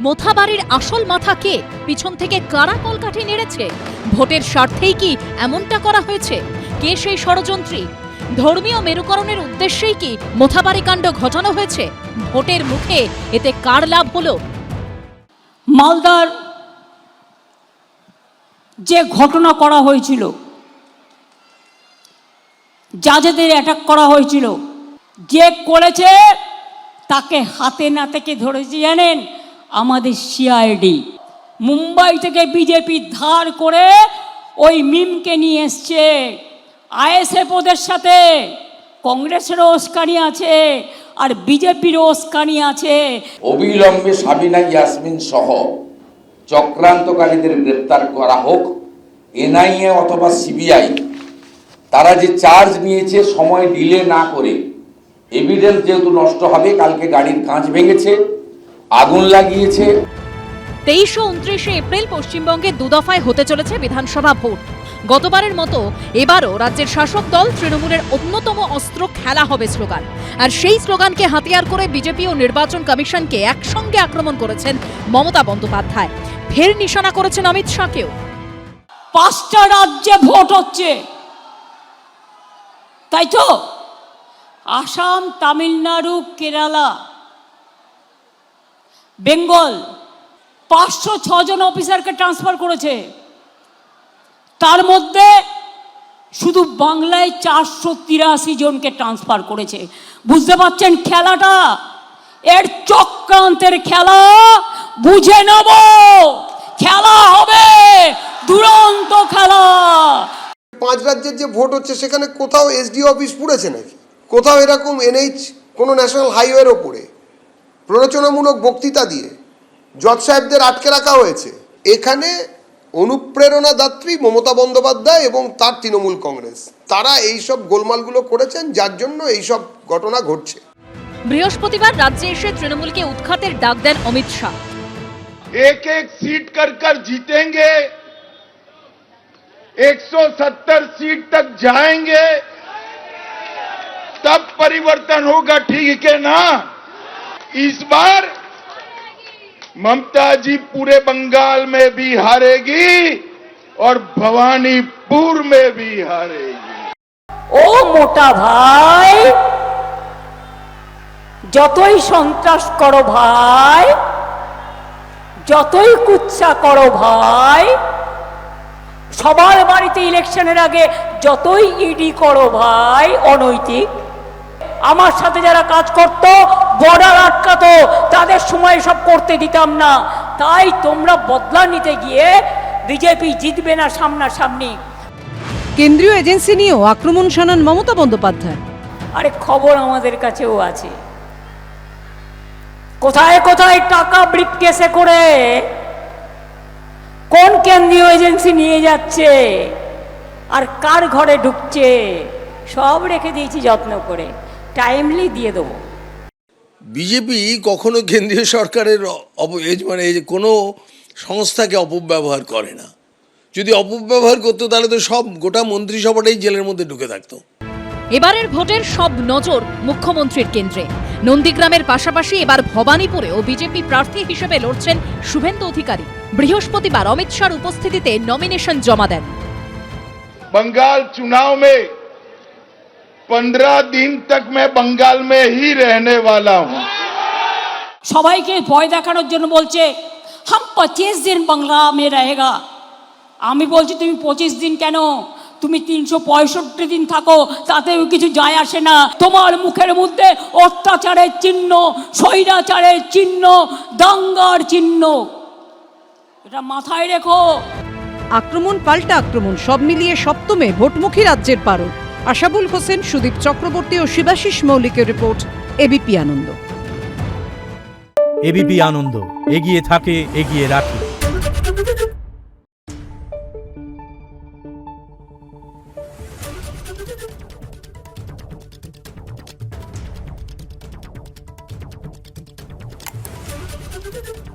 মোথাবাড়ির আসল মাথা কে? পিছন থেকে কারা কলকাঠি নেড়েছে? ভোটের স্বার্থেই কি এমনটা করা হয়েছে? কে সেই ষড়যন্ত্রী? ধর্মীয় মেরুকরণের উদ্দেশ্যেই কি মোথাবাড়ি কাণ্ড ঘটানো হয়েছে? ভোটের মুখে এতে কার লাভ হলো? মালদার যে ঘটনা করা হয়েছিল, যাদের অ্যাটাক করা হয়েছিল, যে করেছে তাকে হাতে নাতে ধরেছে জানেন? আমাদের সিআইডি। মুম্বাই থেকে বিজেপি ধার করে ওই মিমকে নিয়ে এসছে। আইএসএফ ওদের সাথে, কংগ্রেসেরও উস্কানি আছে আর বিজেপিরও উস্কানি আছে। অবিলম্বে সাবিনা ইয়াসমিন সহ চক্রান্তকারীদের গ্রেপ্তার করা হোক। এনআইএ অথবা সিবিআই তারা যে চার্জ নিয়েছে সময় ডিলে না করে, এভিডেন্স যেহেতু নষ্ট হবে, কালকে গাড়ির কাঁচ ভেঙেছে, আগুন লাগিয়েছে। 23 ও 29 এপ্রিল পশ্চিমবঙ্গে দুদফায় হতে চলেছে বিধানসভা ভোট। গতবারের মতো এবারও রাজ্যের শাসক দল তৃণমূলের অন্যতম অস্ত্র খেলা হবে স্লোগান। আর সেই স্লোগানকে হাতিয়ার করে বিজেপি ও নির্বাচন কমিশনকে একসঙ্গে আক্রমণ করেছেন মমতা বন্দ্যোপাধ্যায়। ফের নিশানা করেছেন অমিত শাহকেও। 5টা রাজ্যে ভোট হচ্ছে, তাই তো? আসাম, তামিলনাড়ু, কেরালা, বেঙ্গল 506 জন অফিসারকে ট্রান্সফার করেছে। তার মধ্যে শুধু বাংলায় 483 জনকে ট্রান্সফার করেছে। বুঝতে পারছেন খেলাটা? এর চক্রান্তের খেলা বুঝে নেব। খেলা হবে দুরন্ত খেলা। 5 রাজ্যের যে ভোট হচ্ছে সেখানে কোথাও এসডিও অফিস পুড়েছে নাকি? কোথাও এরকম এনএইচ কোনো ন্যাশনাল হাইওয়ের ওপরে প্ররোচনামূলক বক্তৃতা দিয়ে জজ সাহেবদের আটকে রাখা হয়েছে? এখানে অনুপ্রেরণা দাত্রী মমতা বন্দ্যোপাধ্যায় এবং তার তৃণমূল কংগ্রেস, তারা এইসব গোলমালগুলো করেছেন, যার জন্য এইসব ঘটনা ঘটছে। বৃহস্পতিবার রাজ্যে এসে তৃণমূলকে উৎখাতের ডাক দেন অমিত শাহ। एक एक सीट कर जीतेंगे, 170 सीट तक जाएंगे, तब परिवर्तन होगा, ठीक है ना? इस बार ममता जी पूरे बंगाल में भी हारेगी और भवानीपुर में भी हारेगी। ও মোটা ভাই, যতই সন্ত্রাস করো ভাই, যতই কুৎসা করো ভাই, সবার বাড়িতে ইলেকশনের আগে যতই ইডি করো ভাই অনৈতিক, আমার সাথে যারা কাজ করত, বর্ডার আটকাতো, তাদের সময় সব করতে দিতাম না। তাই তোমরা বদলা নিতে গিয়ে বিজেপি জিতবে না সামনাসামনি। কেন্দ্রীয় এজেন্সি নিয়েও আক্রমণ শানান মমতা বন্দ্যোপাধ্যায়। আরে খবর আমাদের কাছেও আছে, কোথায় কোথায় টাকা ব্রিফকেসে করে কোন কেন্দ্রীয় এজেন্সি নিয়ে যাচ্ছে আর কার ঘরে ঢুকছে, সব রেখে দিয়েছি যত্ন করে, টাইমলি দিয়ে দেবো। বিজেপি কখনো কেন্দ্রীয় সরকারের মানে কোনো সংস্থাকে অপব্যবহার করে না। যদি অপব্যবহার করতো তাহলে তো সব গোটা মন্ত্রিসভাটাই জেলের মধ্যে ঢুকে থাকতো। এবারের ভোটের সব নজর মুখ্যমন্ত্রীর কেন্দ্রে। নন্দীগ্রামের পাশাপাশি এবার ভবানীপুরেও বিজেপি প্রার্থী হিসেবে লড়ছেন শুভেন্দু অধিকারী। বৃহস্পতিবার অমিত শাহর উপস্থিতিতে নমিনেশন জমা দেন। बंगाल चुनाव में 15 दिन तक मैं बंगाल में ही रहने वाला हूं। সবাইকে ভয় দেখানোর জন্য বলছে হাম 25 দিন বাংলা মে রহেগা। আমি বলছি তুমি 25 দিন কেন, তুমি 365 দিন থাকো, তাতেও কিছু যায় আসে না। তোমার মুখের মধ্যে অত্যাচারের চিহ্ন, স্বৈরাচারের চিহ্ন, দাঙ্গার চিহ্ন, এটা মাথায় রেখো। আক্রমণ পাল্টা আক্রমণ, সব মিলিয়ে সপ্তমে ভোটমুখী রাজ্যের পারদ। আশাবুল হোসেন, সুদীপ চক্রবর্তী ও শিবাশিস মৌলিকের রিপোর্ট, এবিপি আনন্দ। এবিপি আনন্দ, এগিয়ে থাকে, এগিয়ে রাখে। Thank you.